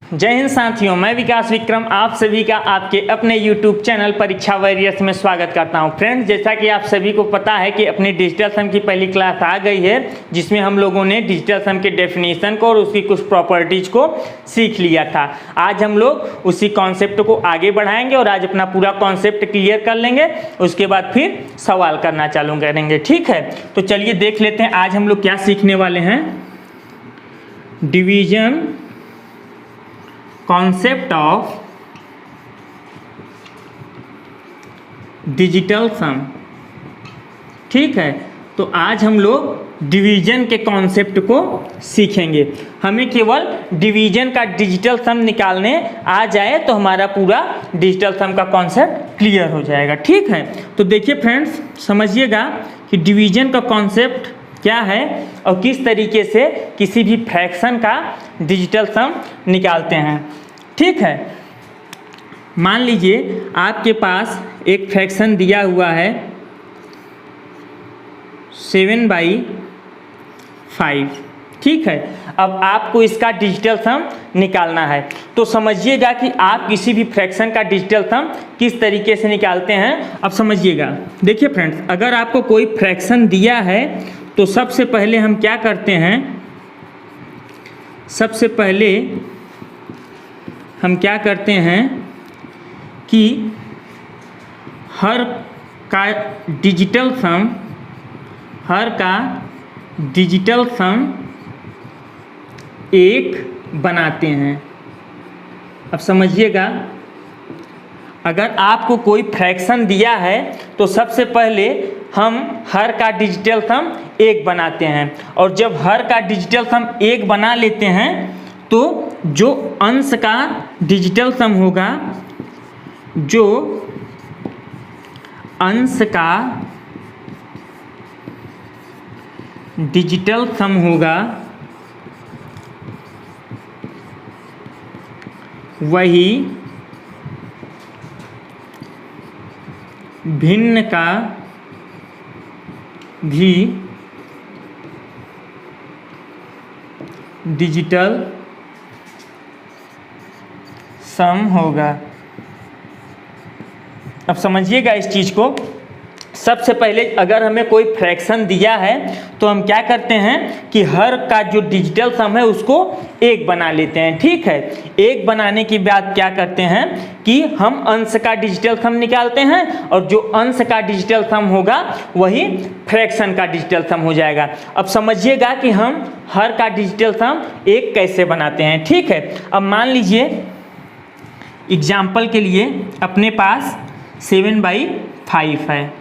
जय हिंद साथियों, मैं विकास विक्रम आप सभी का आपके अपने YouTube चैनल परीक्षा वॉरियर्स में स्वागत करता हूं। फ्रेंड्स, जैसा कि आप सभी को पता है कि अपनी डिजिटल सम की पहली क्लास आ गई है, जिसमें हम लोगों ने डिजिटल सम के डेफिनेशन को और उसकी कुछ प्रॉपर्टीज को सीख लिया था। आज हम लोग उसी कॉन्सेप्ट को आगे बढ़ाएंगे और आज अपना पूरा कॉन्सेप्ट क्लियर कर लेंगे। उसके बाद फिर सवाल करना चालू करेंगे। ठीक है, तो चलिए देख लेते हैं आज हम लोग क्या सीखने वाले हैं। डिवीजन कॉन्सेप्ट ऑफ डिजिटल सम। ठीक है, तो आज हम लोग डिवीजन के कॉन्सेप्ट को सीखेंगे। हमें केवल डिवीजन का डिजिटल सम निकालने आ जाए तो हमारा पूरा डिजिटल सम का कॉन्सेप्ट क्लियर हो जाएगा। ठीक है, तो देखिए फ्रेंड्स, समझिएगा कि डिवीजन का कॉन्सेप्ट क्या है और किस तरीके से किसी भी फ्रैक्शन का डिजिटल सम निकालते हैं। ठीक है, मान लीजिए आपके पास एक फ्रैक्शन दिया हुआ है 7/5। ठीक है, अब आपको इसका डिजिटल सम निकालना है। तो समझिएगा कि आप किसी भी फ्रैक्शन का डिजिटल सम किस तरीके से निकालते हैं। अब समझिएगा, देखिए फ्रेंड्स, अगर आपको कोई फ्रैक्शन दिया है तो सबसे पहले हम क्या करते हैं, सबसे पहले हम क्या करते हैं कि हर का डिजिटल सम एक बनाते हैं। अब समझिएगा, अगर आपको कोई फ्रैक्शन दिया है तो सबसे पहले हम हर का डिजिटल सम एक बनाते हैं, और जब हर का डिजिटल सम एक बना लेते हैं तो जो अंश का डिजिटल सम होगा, जो अंश का डिजिटल सम होगा वही भिन्न का भी डिजिटल सम होगा। अब समझिएगा इस चीज़ को। सबसे पहले अगर हमें कोई फ्रैक्शन दिया है तो हम क्या करते हैं कि हर का जो डिजिटल सम है उसको एक बना लेते हैं। ठीक है, एक बनाने के बाद क्या करते हैं कि हम अंश का डिजिटल सम निकालते हैं, और जो अंश का डिजिटल सम होगा वही फ्रैक्शन का डिजिटल सम हो जाएगा। अब समझिएगा कि हम हर का डिजिटल सम एक कैसे बनाते हैं। ठीक है, अब मान लीजिए एग्जाम्पल के लिए अपने पास 7/5 है।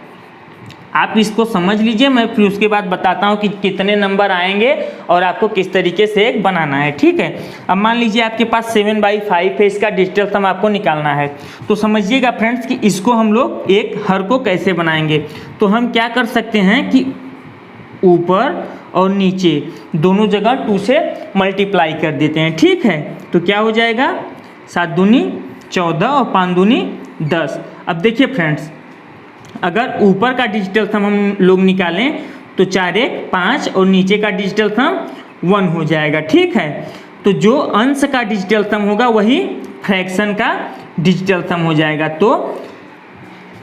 आप इसको समझ लीजिए, मैं फिर उसके बाद बताता हूँ कि कितने नंबर आएंगे और आपको किस तरीके से एक बनाना है। ठीक है, अब मान लीजिए आपके पास 7/5 है, इसका डिजिटल सम आपको निकालना है। तो समझिएगा फ्रेंड्स कि इसको हम लोग एक हर को कैसे बनाएंगे। तो हम क्या कर सकते हैं कि ऊपर और नीचे दोनों जगह 2 से मल्टीप्लाई कर देते हैं। ठीक है, तो क्या हो जाएगा, 7 दूनी 14 और 5 दूनी 10। अब देखिए फ्रेंड्स, अगर ऊपर का डिजिटल सम हम लोग निकालें तो 4 1 5 और नीचे का डिजिटल सम 1 हो जाएगा। ठीक है, तो जो अंश का डिजिटल सम होगा वही फ्रैक्शन का डिजिटल सम हो जाएगा। तो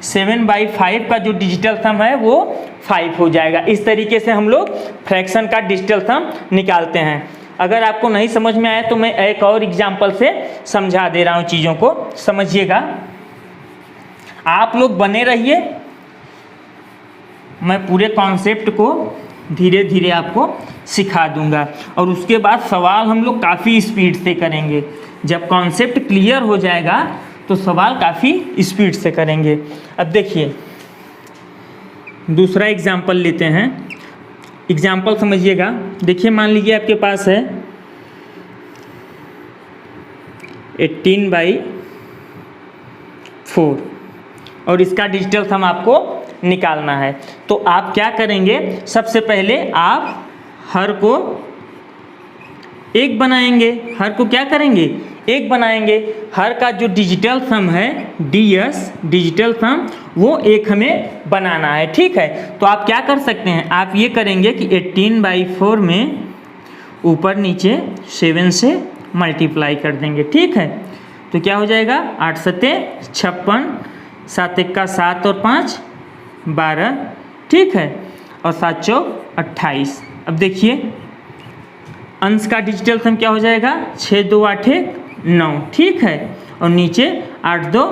7/5 का जो डिजिटल सम है वो 5 हो जाएगा। इस तरीके से हम लोग फ्रैक्शन का डिजिटल सम निकालते हैं। अगर आपको नहीं समझ में आया तो मैं एक और एग्जाम्पल से समझा दे रहा हूँ चीज़ों को। समझिएगा, आप लोग बने रहिए, मैं पूरे कॉन्सेप्ट को धीरे धीरे आपको सिखा दूंगा, और उसके बाद सवाल हम लोग काफ़ी स्पीड से करेंगे। जब कॉन्सेप्ट क्लियर हो जाएगा तो सवाल काफ़ी स्पीड से करेंगे। अब देखिए दूसरा एग्जाम्पल लेते हैं। एग्जाम्पल समझिएगा, देखिए मान लीजिए आपके पास है 18/4 और इसका डिजिटल सम आपको निकालना है। तो आप क्या करेंगे, सबसे पहले आप हर को एक बनाएंगे। हर को क्या करेंगे, एक बनाएंगे। हर का जो डिजिटल सम है DS डिजिटल सम वो एक हमें बनाना है। ठीक है, तो आप क्या कर सकते हैं, आप ये करेंगे कि 18/4 में ऊपर नीचे 7 से मल्टीप्लाई कर देंगे। ठीक है, तो क्या हो जाएगा 8 सत्ते 56, 7 एक्का 7 और 5 12, ठीक है, और 7 चौक 28। अब देखिए अंश का डिजिटल सम क्या हो जाएगा 6 2 8 9, ठीक है, और नीचे 8 2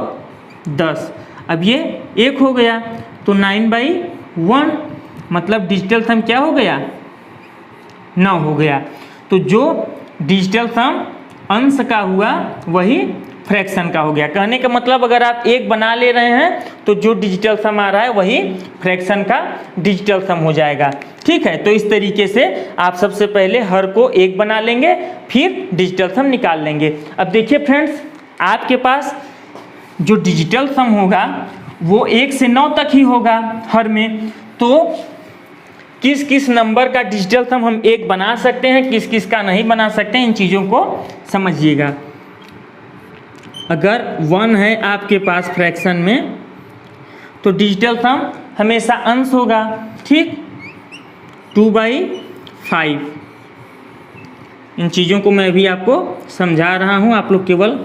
10। अब ये 1 हो गया तो 9/1 मतलब डिजिटल सम क्या हो गया 9 हो गया। तो जो डिजिटल सम अंश का हुआ वही फ्रैक्शन का हो गया। कहने का मतलब अगर आप 1 बना ले रहे हैं तो जो डिजिटल सम आ रहा है वही फ्रैक्शन का डिजिटल सम हो जाएगा। ठीक है, तो इस तरीके से आप सबसे पहले हर को 1 बना लेंगे, फिर डिजिटल सम निकाल लेंगे। अब देखिए फ्रेंड्स, आपके पास जो डिजिटल सम होगा वो 1 से 9 तक ही होगा हर में। तो किस किस नंबर का डिजिटल सम हम 1 बना सकते हैं, किस किस का नहीं बना सकते हैं, इन चीज़ों को समझिएगा। अगर 1 है आपके पास फ्रैक्शन में तो डिजिटल सम हमेशा अंश होगा, ठीक, 2/5। इन चीज़ों को मैं अभी आपको समझा रहा हूँ, आप लोग केवल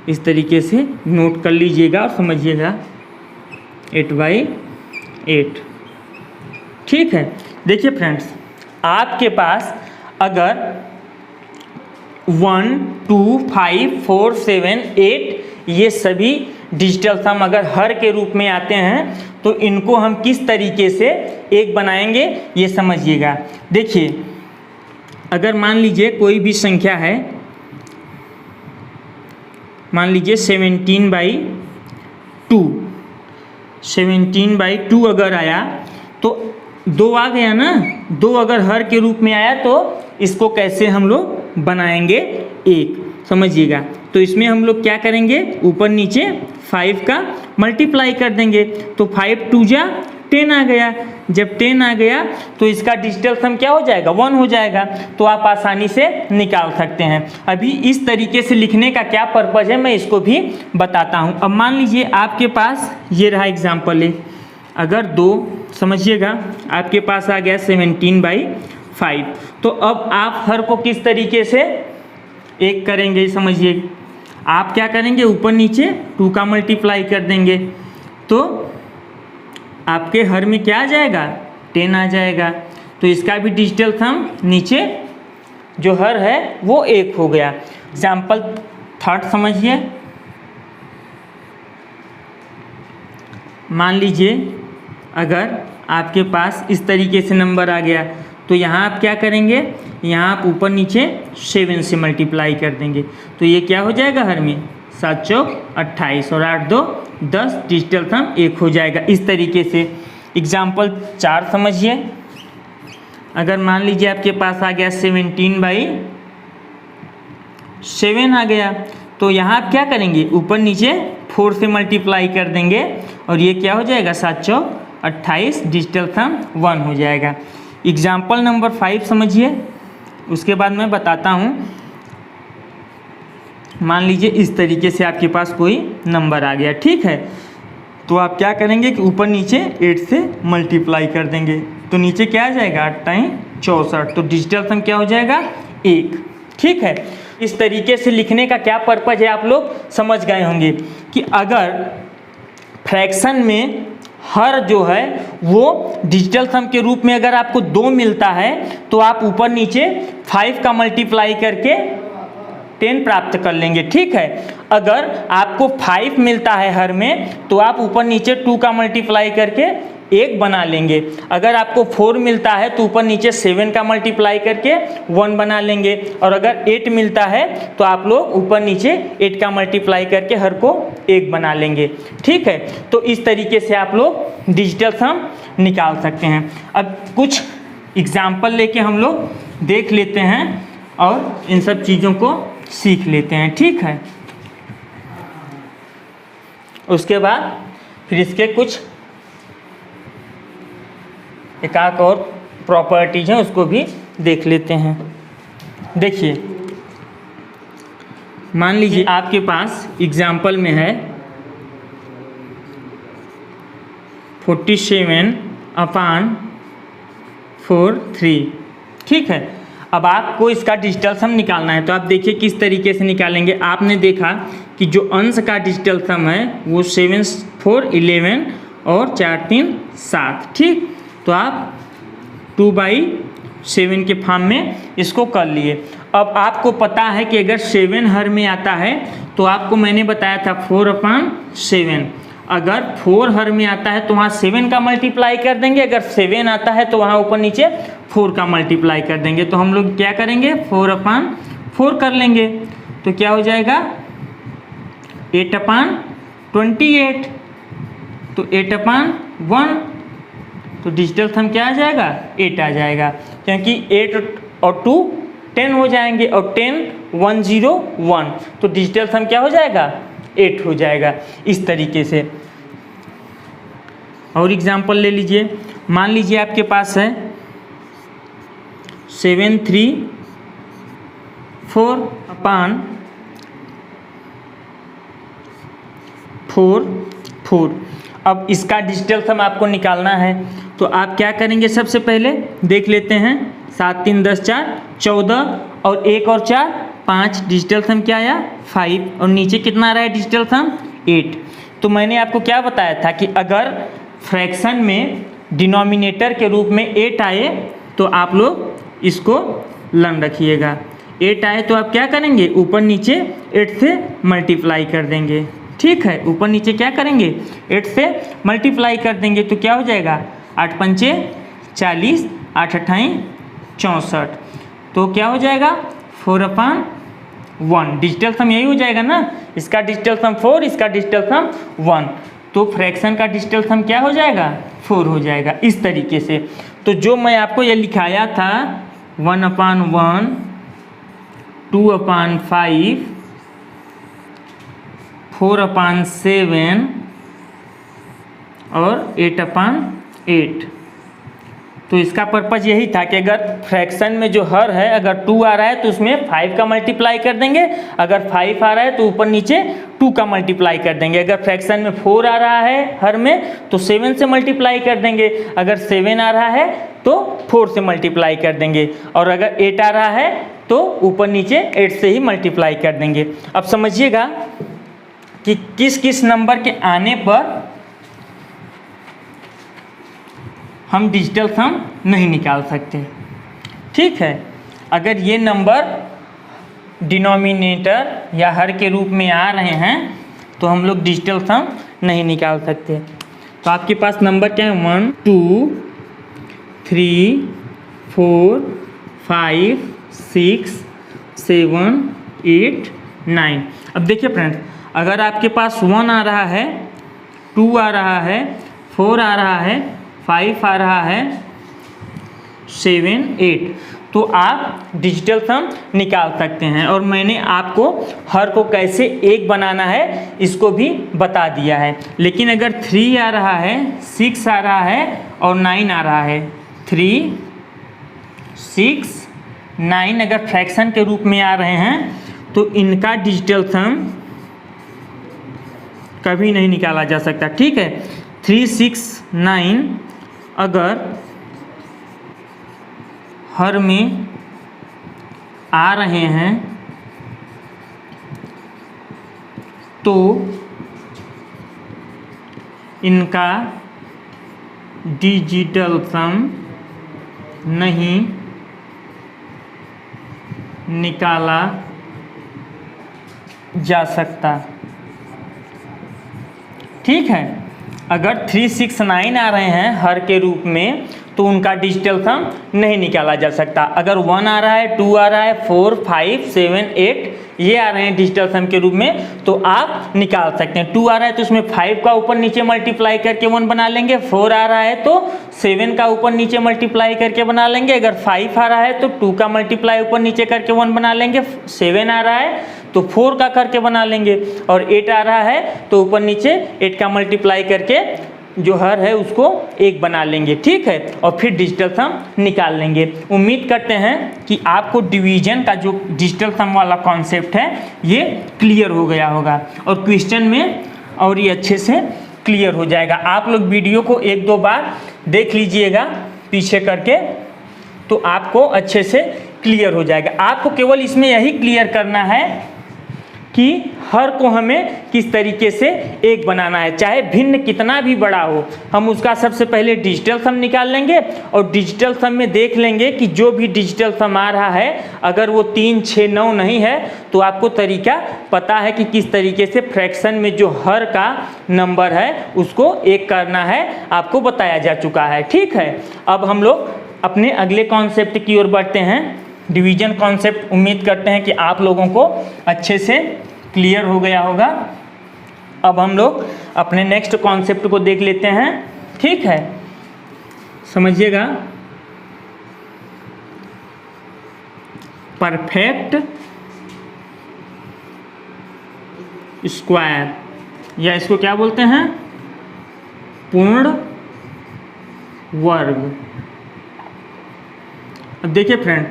इस तरीके से नोट कर लीजिएगा और समझिएगा। 8/8, ठीक है। देखिए फ्रेंड्स, आपके पास अगर 1 2 5 4 7 8 ये सभी डिजिटल सम अगर हर के रूप में आते हैं तो इनको हम किस तरीके से 1 बनाएंगे ये समझिएगा। देखिए अगर मान लीजिए कोई भी संख्या है, मान लीजिए 17/2, 17/2 अगर आया तो 2 आ गया ना, 2 अगर हर के रूप में आया तो इसको कैसे हम लोग बनाएंगे 1, समझिएगा। तो इसमें हम लोग क्या करेंगे, ऊपर नीचे 5 का मल्टीप्लाई कर देंगे तो 5 2 जा 10 आ गया। जब 10 आ गया तो इसका डिजिटल सम क्या हो जाएगा 1 हो जाएगा। तो आप आसानी से निकाल सकते हैं। अभी इस तरीके से लिखने का क्या पर्पज़ है मैं इसको भी बताता हूँ। अब मान लीजिए आपके पास ये रहा एग्जाम्पल है, अगर 2, समझिएगा, आपके पास आ गया 17/5, तो अब आप हर को किस तरीके से 1 करेंगे, समझिए। आप क्या करेंगे, ऊपर नीचे 2 का मल्टीप्लाई कर देंगे तो आपके हर में क्या आ जाएगा 10 आ जाएगा। तो इसका भी डिजिटल सम नीचे जो हर है वो 1 हो गया। एग्जाम्पल 3 समझिए। मान लीजिए अगर आपके पास इस तरीके से नंबर आ गया तो यहाँ आप क्या करेंगे, यहाँ आप ऊपर नीचे 7 से मल्टीप्लाई कर देंगे तो ये क्या हो जाएगा हर में 7 चौक 28 और 8 2 10, डिजिटल सम 1 हो जाएगा। इस तरीके से एग्जाम्पल 4 समझिए। अगर मान लीजिए आपके पास आ गया 17/7 आ गया तो यहाँ आप क्या करेंगे, ऊपर नीचे 4 से मल्टीप्लाई कर देंगे और ये क्या हो जाएगा 7 चौक 28, डिजिटल सम 1 हो जाएगा। एग्जाम्पल नंबर 5 समझिए, उसके बाद मैं बताता हूँ। मान लीजिए इस तरीके से आपके पास कोई नंबर आ गया, ठीक है, तो आप क्या करेंगे कि ऊपर नीचे 8 से मल्टीप्लाई कर देंगे तो नीचे क्या आ जाएगा 8 टाइम 64, तो डिजिटल सम क्या हो जाएगा 1, ठीक है। इस तरीके से लिखने का क्या पर्पज़ है आप लोग समझ गए होंगे कि अगर फ्रैक्शन में हर जो है वो डिजिटल सम के रूप में अगर आपको 2 मिलता है तो आप ऊपर नीचे 5 का मल्टीप्लाई करके 10 प्राप्त कर लेंगे, ठीक है। अगर आपको 5 मिलता है हर में तो आप ऊपर नीचे 2 का मल्टीप्लाई करके 1 बना लेंगे। अगर आपको 4 मिलता है तो ऊपर नीचे 7 का मल्टीप्लाई करके 1 बना लेंगे। और अगर 8 मिलता है तो आप लोग ऊपर नीचे 8 का मल्टीप्लाई करके हर को 1 बना लेंगे, ठीक है। तो इस तरीके से आप लोग डिजिटल सम निकाल सकते हैं। अब कुछ एग्जाम्पल लेके हम लोग देख लेते हैं और इन सब चीज़ों को सीख लेते हैं, ठीक है। उसके बाद फिर इसके कुछ एकाक और प्रॉपर्टीज हैं उसको भी देख लेते हैं। देखिए मान लीजिए आपके पास एग्जाम्पल में है 47/43, ठीक है। अब आपको इसका डिजिटल सम निकालना है, तो आप देखिए किस तरीके से निकालेंगे। आपने देखा कि जो अंश का डिजिटल सम है वो 7 4 11 और 4 3 7, ठीक। तो आप 2/7 के फॉर्म में इसको कर लिए। अब आपको पता है कि अगर 7 हर में आता है तो आपको मैंने बताया था 4/7, अगर 4 हर में आता है तो वहाँ 7 का मल्टीप्लाई कर देंगे, अगर 7 आता है तो वहाँ ऊपर नीचे 4 का मल्टीप्लाई कर देंगे। तो हम लोग क्या करेंगे, 4/4 कर लेंगे, तो क्या हो जाएगा 8/28, तो 8/1, तो डिजिटल सम क्या आ जाएगा, 8 आ जाएगा, क्योंकि 8 और 2 10 हो जाएंगे और 10 1 0 1, तो डिजिटल सम क्या हो जाएगा, 8 हो जाएगा। इस तरीके से और एग्जाम्पल ले लीजिए। मान लीजिए आपके पास है 7 3 4 4 4। अब इसका डिजिटल सम आपको निकालना है, तो आप क्या करेंगे, सबसे पहले देख लेते हैं। 7 3 10 4 14 और 1 और 4 5, डिजिटल सम क्या आया 5, और नीचे कितना आ रहा है डिजिटल सम 8। तो मैंने आपको क्या बताया था कि अगर फ्रैक्शन में डिनोमिनेटर के रूप में 8 आए तो आप लोग इसको लन रखिएगा। 8 आए तो आप क्या करेंगे, ऊपर नीचे 8 से मल्टीप्लाई कर देंगे, ठीक है। ऊपर नीचे क्या करेंगे, 8 से मल्टीप्लाई कर देंगे, तो क्या हो जाएगा 8 पंचे 40, 8 अट्ठाई 64, तो क्या हो जाएगा 4/1। डिजिटल सम यही हो जाएगा ना, इसका डिजिटल सम 4, इसका डिजिटल सम 1, तो फ्रैक्शन का डिजिटल सम क्या हो जाएगा 4 हो जाएगा। इस तरीके से तो जो मैं आपको ये लिखाया था 1/1, 2/5, 4/7 और 8/8, तो इसका पर्पज़ यही था कि अगर फ्रैक्शन में जो हर है अगर 2 आ रहा है तो उसमें 5 का मल्टीप्लाई कर देंगे, अगर 5 आ रहा है तो ऊपर नीचे 2 का मल्टीप्लाई कर देंगे, अगर फ्रैक्शन में 4 आ रहा है हर में तो 7 से मल्टीप्लाई कर देंगे, अगर 7 आ रहा है तो 4 से मल्टीप्लाई कर देंगे, और अगर 8 आ रहा है तो ऊपर नीचे 8 से ही मल्टीप्लाई कर देंगे। अब समझिएगा कि किस किस नंबर के आने पर हम डिजिटल सम नहीं निकाल सकते, ठीक है। अगर ये नंबर डिनोमिनेटर या हर के रूप में आ रहे हैं तो हम लोग डिजिटल सम नहीं निकाल सकते। तो आपके पास नंबर क्या है, 1 2 3 4 5 6 7 8 9। अब देखिए फ्रेंड्स, अगर आपके पास 1 आ रहा है, 2 आ रहा है, 4 आ रहा है, 5 आ रहा है, 7 8, तो आप डिजिटल सम निकाल सकते हैं। और मैंने आपको हर को कैसे एक बनाना है इसको भी बता दिया है। लेकिन अगर 3 आ रहा है, 6 आ रहा है और 9 आ रहा है, 3 6 9 अगर फ्रैक्शन के रूप में आ रहे हैं तो इनका डिजिटल सम कभी नहीं निकाला जा सकता, ठीक है। 3 6 9 अगर हर में आ रहे हैं तो इनका डिजिटल सम नहीं निकाला जा सकता, ठीक है। अगर 3 6 9 आ रहे हैं हर के रूप में तो उनका डिजिटल सम नहीं निकाला जा सकता। अगर 1 आ रहा है, 2 आ रहा है, 4 5 7 8 ये आ रहे हैं डिजिटल सम के रूप में तो आप निकाल सकते हैं। 2 आ रहा है तो उसमें 5 का ऊपर नीचे मल्टीप्लाई करके 1 बना लेंगे, 4 आ रहा है तो 7 का ऊपर नीचे मल्टीप्लाई करके बना लेंगे, अगर 5 आ रहा है तो 2 का मल्टीप्लाई ऊपर नीचे करके 1 बना लेंगे, 7 आ रहा है तो 4 का करके बना लेंगे, और 8 आ रहा है तो ऊपर नीचे 8 का मल्टीप्लाई करके जो हर है उसको 1 बना लेंगे, ठीक है। और फिर डिजिटल सम निकाल लेंगे। उम्मीद करते हैं कि आपको डिवीजन का जो डिजिटल सम वाला कॉन्सेप्ट है ये क्लियर हो गया होगा, और क्वेश्चन में और ये अच्छे से क्लियर हो जाएगा। आप लोग वीडियो को 1-2 बार देख लीजिएगा पीछे करके, तो आपको अच्छे से क्लियर हो जाएगा। आपको केवल इसमें यही क्लियर करना है कि हर को हमें किस तरीके से एक बनाना है, चाहे भिन्न कितना भी बड़ा हो। हम उसका सबसे पहले डिजिटल सम निकाल लेंगे और डिजिटल सम में देख लेंगे कि जो भी डिजिटल सम आ रहा है अगर वो 3, 6, 9 नहीं है तो आपको तरीका पता है कि किस तरीके से फ्रैक्शन में जो हर का नंबर है उसको एक करना है, आपको बताया जा चुका है। ठीक है, अब हम लोग अपने अगले कॉन्सेप्ट की ओर बढ़ते हैं, डिवीजन कॉन्सेप्ट। उम्मीद करते हैं कि आप लोगों को अच्छे से क्लियर हो गया होगा। अब हम लोग अपने नेक्स्ट कॉन्सेप्ट को देख लेते हैं। ठीक है, समझिएगा, परफेक्ट स्क्वायर, या इसको क्या बोलते हैं, पूर्ण वर्ग। अब देखिए फ्रेंड,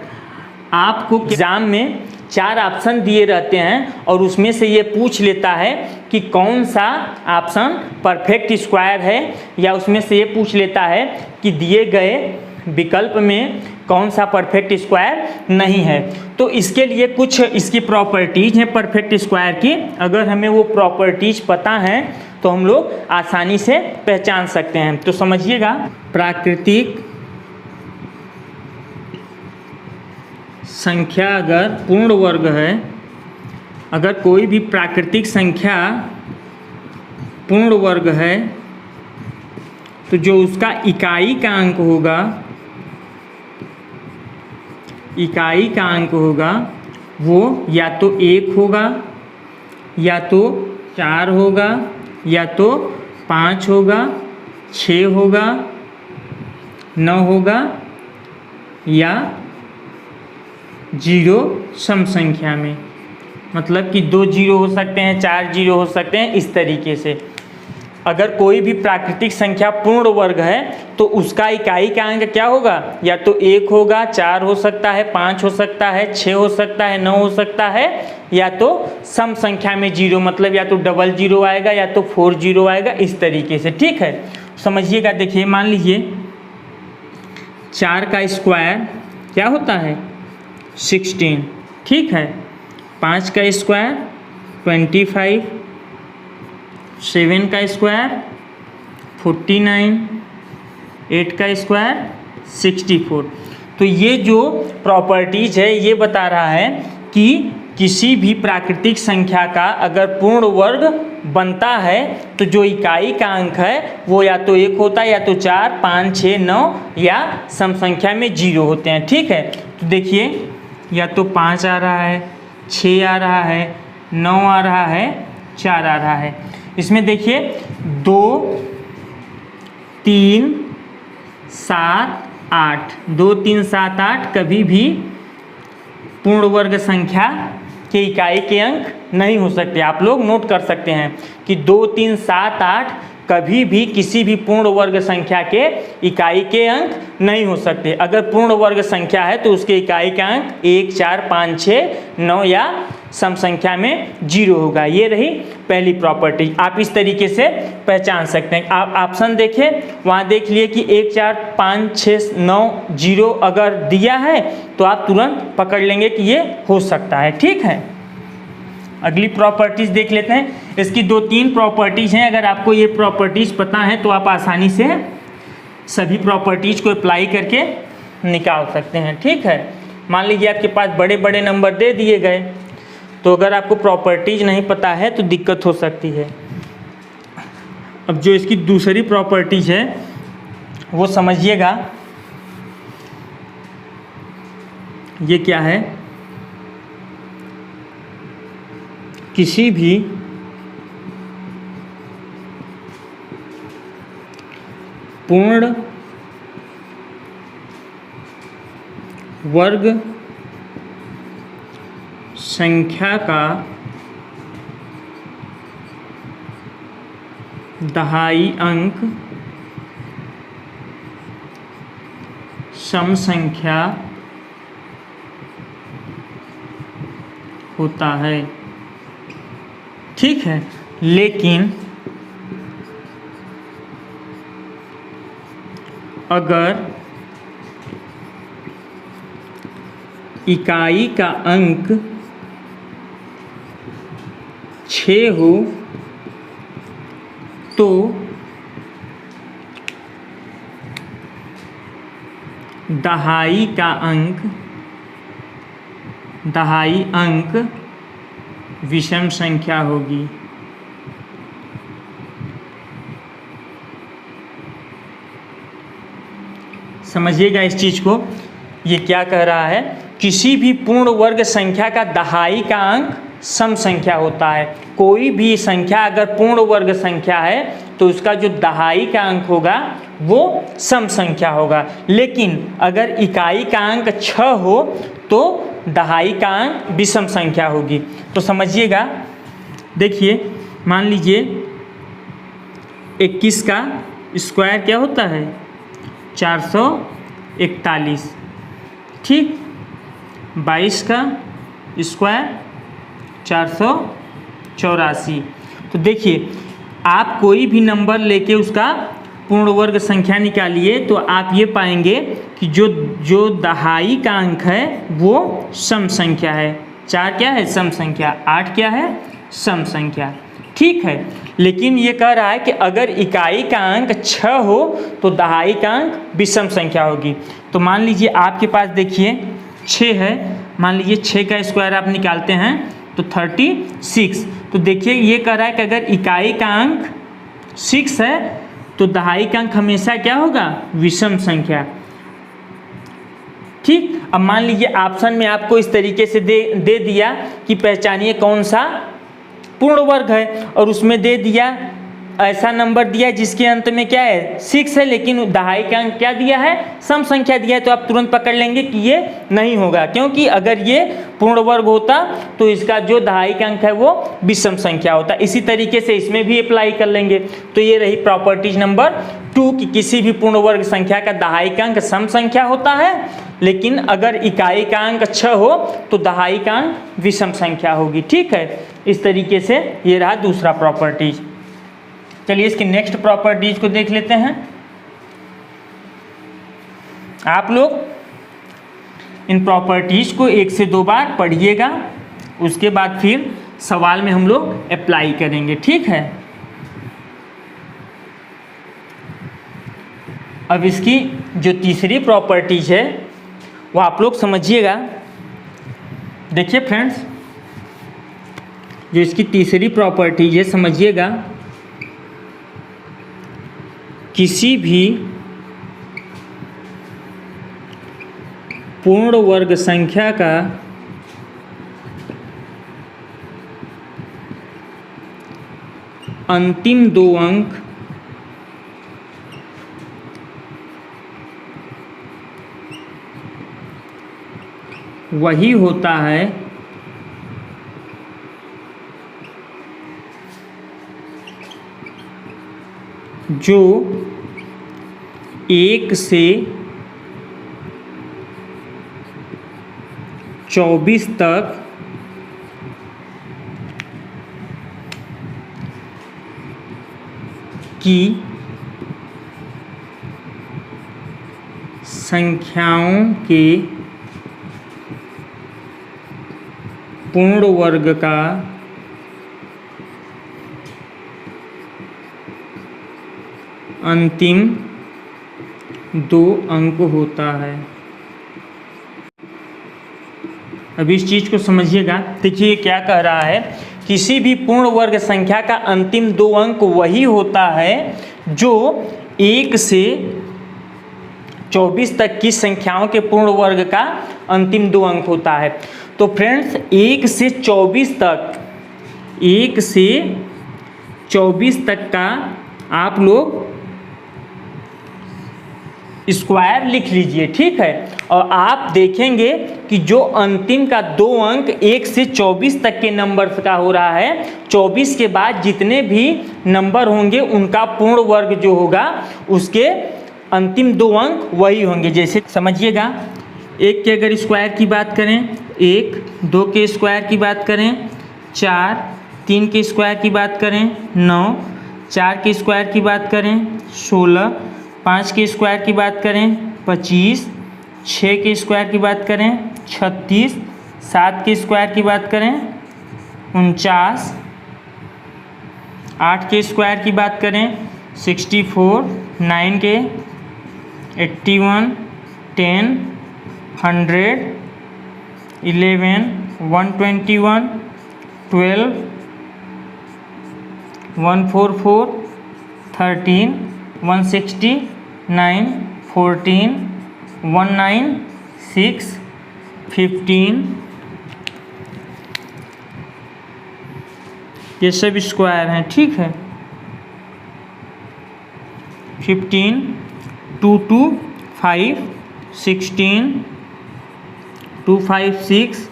आपको एग्जाम में 4 ऑप्शन दिए रहते हैं और उसमें से ये पूछ लेता है कि कौन सा ऑप्शन परफेक्ट स्क्वायर है, या उसमें से ये पूछ लेता है कि दिए गए विकल्प में कौन सा परफेक्ट स्क्वायर नहीं है। तो इसके लिए कुछ इसकी प्रॉपर्टीज हैं परफेक्ट स्क्वायर की। अगर हमें वो प्रॉपर्टीज पता है तो हम लोग आसानी से पहचान सकते हैं। तो समझिएगा, प्राकृतिक संख्या अगर पूर्ण वर्ग है, अगर कोई भी प्राकृतिक संख्या पूर्ण वर्ग है तो जो उसका इकाई का अंक होगा, इकाई का अंक होगा वो या तो 1 होगा, या तो 4 होगा, या तो 5 होगा, 6 होगा, 9 होगा, या 0 सम संख्या में। मतलब कि 2 0 हो सकते हैं, 4 0 हो सकते हैं, इस तरीके से। अगर कोई भी प्राकृतिक संख्या पूर्ण वर्ग है तो उसका इकाई का अंक क्या होगा, या तो 1 होगा, 4 हो सकता है, 5 हो सकता है, 6 हो सकता है, 9 हो सकता है, या तो सम संख्या में 0, मतलब या तो डबल 0 आएगा या तो 4 0 आएगा, इस तरीके से। ठीक है, समझिएगा। देखिए, मान लीजिए 4 का स्क्वायर क्या होता है, 16। ठीक है, 5 का स्क्वायर 25, 7 का स्क्वायर 49, 8 का स्क्वायर 64। तो ये जो प्रॉपर्टीज है ये बता रहा है कि किसी भी प्राकृतिक संख्या का अगर पूर्ण वर्ग बनता है तो जो इकाई का अंक है वो या तो 1 होता है, या तो 4, 5, 6, 9, या सम संख्या में 0 होते हैं। ठीक है, तो देखिए, या तो 5 आ रहा है, 6 आ रहा है, 9 आ रहा है, 4 आ रहा है। इसमें देखिए 2, 3, 7, 8, 2, 3, 7, 8 कभी भी पूर्ण वर्ग संख्या के इकाई के अंक नहीं हो सकते। आप लोग नोट कर सकते हैं कि 2, 3, 7, 8 कभी भी किसी भी पूर्ण वर्ग संख्या के इकाई के अंक नहीं हो सकते। अगर पूर्ण वर्ग संख्या है तो उसके इकाई का अंक 1, 4, 5, 6, 9 या सम संख्या में 0 होगा। ये रही पहली प्रॉपर्टी, आप इस तरीके से पहचान सकते हैं। आप ऑप्शन देखें, वहाँ देख लिए कि 1, 4, 5, 6, 9, 0 अगर दिया है तो आप तुरंत पकड़ लेंगे कि ये हो सकता है। ठीक है, अगली प्रॉपर्टीज देख लेते हैं। इसकी 2-3 प्रॉपर्टीज हैं। अगर आपको ये प्रॉपर्टीज पता है तो आप आसानी से सभी प्रॉपर्टीज को अप्लाई करके निकाल सकते हैं। ठीक है, मान लीजिए आपके पास बड़े बड़े नंबर दे दिए गए, तो अगर आपको प्रॉपर्टीज नहीं पता है तो दिक्कत हो सकती है। अब जो इसकी दूसरी प्रॉपर्टीज है वो समझिएगा, ये क्या है, किसी भी पूर्ण वर्ग संख्या का दहाई अंक सम संख्या होता है। ठीक है, लेकिन अगर इकाई का अंक 6 हो तो दहाई अंक विषम संख्या होगी। समझिएगा इस चीज को, ये क्या कह रहा है, किसी भी पूर्ण वर्ग संख्या का दहाई का अंक सम संख्या होता है। कोई भी संख्या अगर पूर्ण वर्ग संख्या है तो उसका जो दहाई का अंक होगा वो सम संख्या होगा, लेकिन अगर इकाई का अंक 6 हो तो दहाई का अंक विषम संख्या होगी। तो समझिएगा, देखिए मान लीजिए 21 का स्क्वायर क्या होता है, 441, ठीक। 22 का स्क्वायर 484। तो देखिए आप कोई भी नंबर लेके उसका पूर्ण वर्ग संख्या निकालिए तो आप ये पाएंगे कि जो दहाई का अंक है वो सम संख्या है। 4 क्या है, सम संख्या। 8 क्या है, सम संख्या, ठीक है। लेकिन ये कह रहा है कि अगर इकाई का अंक 6 हो तो दहाई का अंक विषम संख्या होगी। तो मान लीजिए आपके पास देखिए 6 है, मान लीजिए 6 का स्क्वायर आप निकालते हैं तो 36। तो देखिए ये कह रहा है कि अगर इकाई का अंक 6 है तो दहाई का अंक हमेशा क्या होगा, विषम संख्या, ठीक। अब मान लीजिए ऑप्शन में आपको इस तरीके से दे दिया कि पहचानिए कौन सा पूर्ण वर्ग है, और उसमें दे दिया ऐसा नंबर दिया जिसके अंत में क्या है, 6 है, लेकिन दहाई का अंक क्या दिया है, सम संख्या दिया है। तो आप तुरंत पकड़ लेंगे कि ये नहीं होगा, क्योंकि अगर ये पूर्ण वर्ग होता तो इसका जो दहाई का अंक है वो विषम संख्या होता। इसी तरीके से इसमें भी अप्लाई कर लेंगे। तो ये रही प्रॉपर्टीज नंबर 2 कि किसी भी पूर्ण वर्ग संख्या का दहाई का अंक सम संख्या होता है, लेकिन अगर इकाई का अंक 6 हो तो दहाई का अंक विषम संख्या होगी, ठीक है। इस तरीके से ये रहा दूसरा प्रॉपर्टीज। चलिए इसकी नेक्स्ट प्रॉपर्टीज को देख लेते हैं। आप लोग इन प्रॉपर्टीज को 1 से 2 बार पढ़िएगा, उसके बाद फिर सवाल में हम लोग अप्लाई करेंगे, ठीक है। अब इसकी जो तीसरी प्रॉपर्टीज है वो आप लोग समझिएगा। देखिए फ्रेंड्स, जो इसकी तीसरी प्रॉपर्टीज है समझिएगा, किसी भी पूर्ण वर्ग संख्या का अंतिम 2 अंक वही होता है जो 1 से 24 तक की संख्याओं के पूर्ण वर्ग का अंतिम 2 अंक होता है। अब इस चीज को समझिएगा। देखिए क्या कह रहा है, किसी भी पूर्ण वर्ग संख्या का अंतिम 2 अंक वही होता है जो 1 से 24 तक की संख्याओं के पूर्ण वर्ग का अंतिम 2 अंक होता है। तो फ्रेंड्स 1 से 24 तक का आप लोग स्क्वायर लिख लीजिए, ठीक है। और आप देखेंगे कि जो अंतिम का 2 अंक 1 से 24 तक के नंबर का हो रहा है, 24 के बाद जितने भी नंबर होंगे उनका पूर्ण वर्ग जो होगा उसके अंतिम 2 अंक वही होंगे। जैसे समझिएगा, 1 के अगर स्क्वायर की बात करें 1, 2 के स्क्वायर की बात करें 4, 3 के स्क्वायर की बात करें 9, 4 के स्क्वायर की बात करें 16, 5 के स्क्वायर की बात करें 25, 6 के स्क्वायर की बात करें 36, 7 के स्क्वायर की बात करें 49, 8 के स्क्वायर की बात करें 64, 9 के 81, 10, 100, 11, 121, 12, 144, 13, 169, 14, 196, 15, ये सब स्क्वायर हैं, ठीक है। 15, 2 2 5, 16, 2 5 6,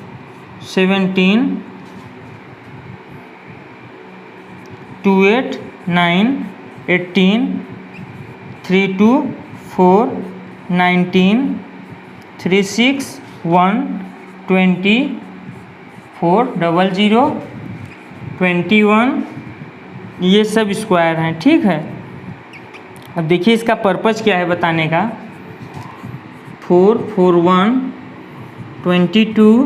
17, 2 8 9, 18, 3 2 4, 19, 3 6 1, 20, 4 0 0, 21, ये सब स्क्वायर हैं, ठीक है। अब देखिए इसका पर्पज़ क्या है बताने का। 4 4 1, 22,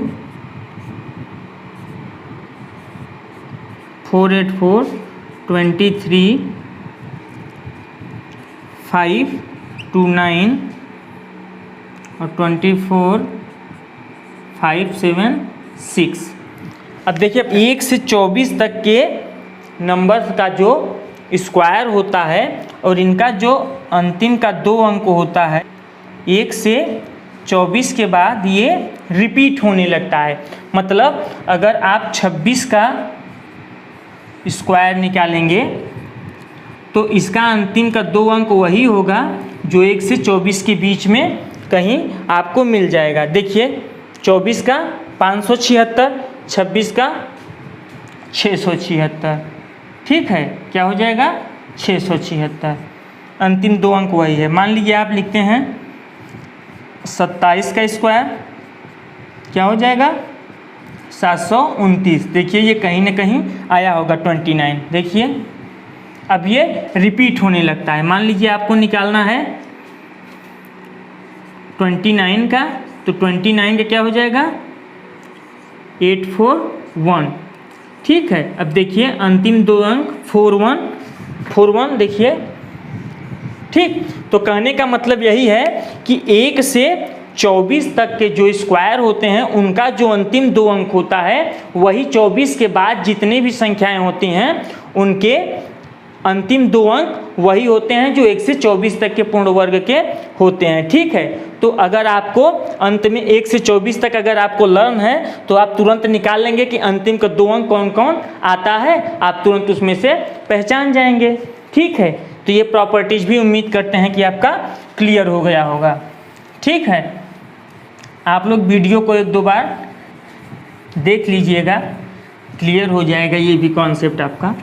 4 8 4, 23, 5 2 9 और 24, 5 7 6। अब देखिए 1 से 24 तक के नंबर्स का जो स्क्वायर होता है और इनका जो अंतिम का 2 अंक होता है 1 से 24 के बाद ये रिपीट होने लगता है। मतलब अगर आप 26 का स्क्वायर निकालेंगे तो इसका अंतिम का 2 अंक वही होगा जो 1 से 24 के बीच में कहीं आपको मिल जाएगा। देखिए 24 का 576, 26 का 676, ठीक है, क्या हो जाएगा 676। अंतिम 2 अंक वही है। मान लीजिए आप लिखते हैं 27 का स्क्वायर, क्या हो जाएगा 729। देखिए ये कहीं ना कहीं आया होगा 29। देखिए अब ये रिपीट होने लगता है। मान लीजिए आपको निकालना है 29 का, तो 29 का क्या हो जाएगा 841, ठीक है। अब देखिए अंतिम 2 अंक 41 देखिए, ठीक। तो कहने का मतलब यही है कि 1 से 24 तक के जो स्क्वायर होते हैं उनका जो अंतिम 2 अंक होता है वही 24 के बाद जितनी भी संख्याएं होती हैं उनके अंतिम 2 अंक वही होते हैं जो 1 से 24 तक के पूर्ण वर्ग के होते हैं, ठीक है। तो अगर आपको अंत में 1 से 24 तक अगर आपको लर्न है तो आप तुरंत निकाल लेंगे कि अंतिम का 2 अंक कौन कौन आता है, आप तुरंत उसमें से पहचान जाएंगे, ठीक है। तो ये प्रॉपर्टीज भी उम्मीद करते हैं कि आपका क्लियर हो गया होगा, ठीक है। आप लोग वीडियो को 1-2 बार देख लीजिएगा, क्लियर हो जाएगा ये भी कॉन्सेप्ट आपका।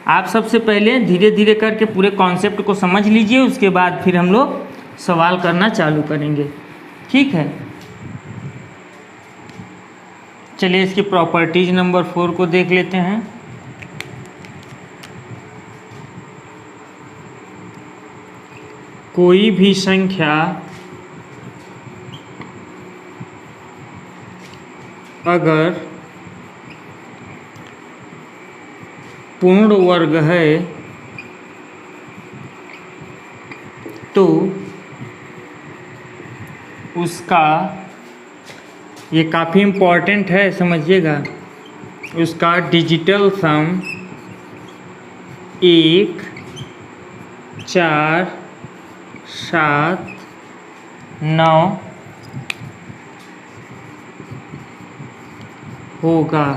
आप सबसे पहले धीरे धीरे करके पूरे कॉन्सेप्ट को समझ लीजिए, उसके बाद फिर हम लोग सवाल करना चालू करेंगे, ठीक है। चलिए इसकी प्रॉपर्टीज नंबर 4 को देख लेते हैं। कोई भी संख्या अगर पूर्ण वर्ग है तो उसका, ये काफ़ी इम्पॉर्टेंट है समझिएगा, उसका डिजिटल सम 1 4 7 9 होगा,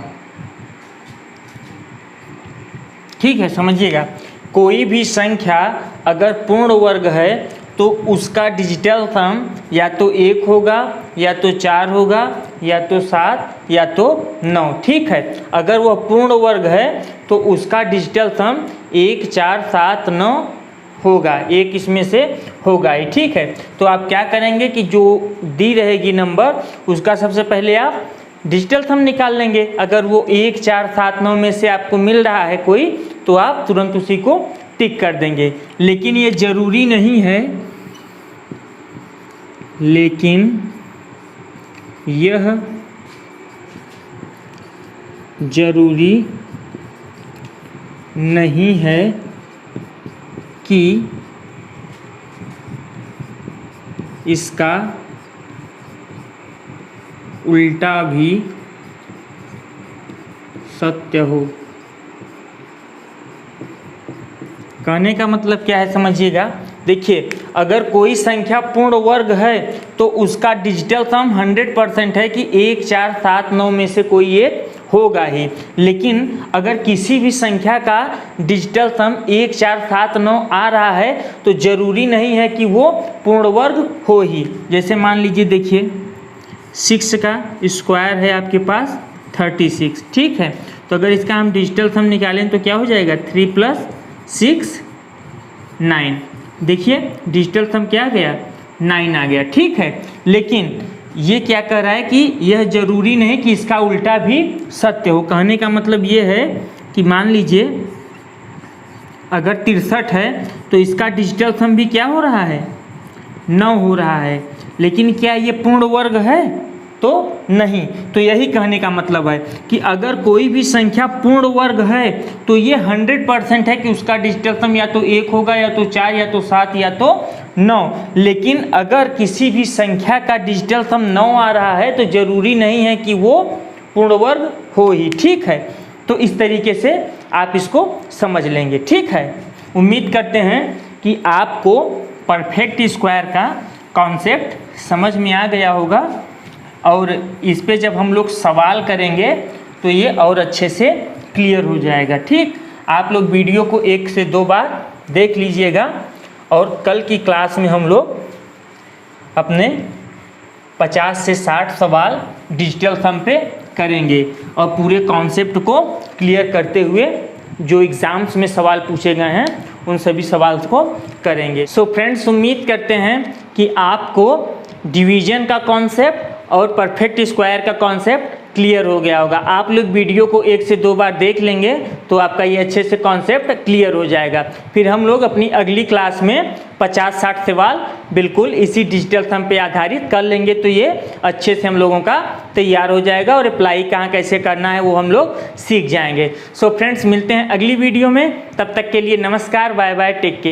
ठीक है। समझिएगा कोई भी संख्या अगर पूर्ण वर्ग है तो उसका डिजिटल सम या तो 1 होगा या तो 4 होगा या तो 7 या तो 9, ठीक है। अगर वह पूर्ण वर्ग है तो उसका डिजिटल सम 1 4 7 9 होगा, एक इसमें से होगा ही, ठीक है। तो आप क्या करेंगे कि जो दी रहेगी नंबर उसका सबसे पहले आप डिजिटल सम निकाल लेंगे। अगर वो 1 4 7 9 में से आपको मिल रहा है कोई तो आप तुरंत उसी को टिक कर देंगे। लेकिन ये ज़रूरी नहीं है लेकिन यह जरूरी नहीं है कि इसका उल्टा भी सत्य हो। कहने का मतलब क्या है समझिएगा। देखिए, अगर कोई संख्या पूर्ण वर्ग है तो उसका डिजिटल सम 100% है कि 1, 4, 7, 9 में से कोई एक होगा ही। लेकिन अगर किसी भी संख्या का डिजिटल सम 1, 4, 7, 9 आ रहा है तो ज़रूरी नहीं है कि वो पूर्ण वर्ग हो ही। जैसे मान लीजिए, देखिए 6 का स्क्वायर है आपके पास 36, ठीक है। तो अगर इसका हम डिजिटल सम निकालें तो क्या हो जाएगा, 3 + 6 9। देखिए डिजिटल सम क्या आ गया, 9 आ गया, ठीक है। लेकिन ये क्या कह रहा है कि यह जरूरी नहीं कि इसका उल्टा भी सत्य हो। कहने का मतलब ये है कि मान लीजिए अगर 63 है तो इसका डिजिटल सम भी क्या हो रहा है, 9 हो रहा है। लेकिन क्या ये पूर्ण वर्ग है, तो नहीं। तो यही कहने का मतलब है कि अगर कोई भी संख्या पूर्ण वर्ग है तो ये 100% है कि उसका डिजिटल सम या तो 1 होगा, या तो 4, या तो 7, या तो 9। लेकिन अगर किसी भी संख्या का डिजिटल सम 9 आ रहा है तो ज़रूरी नहीं है कि वो पूर्ण वर्ग हो ही, ठीक है। तो इस तरीके से आप इसको समझ लेंगे, ठीक है। उम्मीद करते हैं कि आपको परफेक्ट स्क्वायर का कॉन्सेप्ट समझ में आ गया होगा, और इस पे जब हम लोग सवाल करेंगे तो ये और अच्छे से क्लियर हो जाएगा, ठीक। आप लोग वीडियो को 1 से 2 बार देख लीजिएगा, और कल की क्लास में हम लोग अपने 50 से 60 सवाल डिजिटल सम पे करेंगे, और पूरे कॉन्सेप्ट को क्लियर करते हुए जो एग्ज़ाम्स में सवाल पूछे गए हैं उन सभी सवाल को करेंगे। सो फ्रेंड्स, उम्मीद करते हैं कि आपको डिवीजन का कॉन्सेप्ट और परफेक्ट स्क्वायर का कॉन्सेप्ट क्लियर हो गया होगा। आप लोग वीडियो को 1 से 2 बार देख लेंगे तो आपका ये अच्छे से कॉन्सेप्ट क्लियर हो जाएगा। फिर हम लोग अपनी अगली क्लास में 50-60 सवाल बिल्कुल इसी डिजिटल सम पे आधारित कर लेंगे, तो ये अच्छे से हम लोगों का तैयार हो जाएगा, और अप्लाई कहाँ कैसे करना है वो हम लोग सीख जाएंगे। सो फ्रेंड्स, मिलते हैं अगली वीडियो में। तब तक के लिए नमस्कार, बाय बाय, टेक केयर।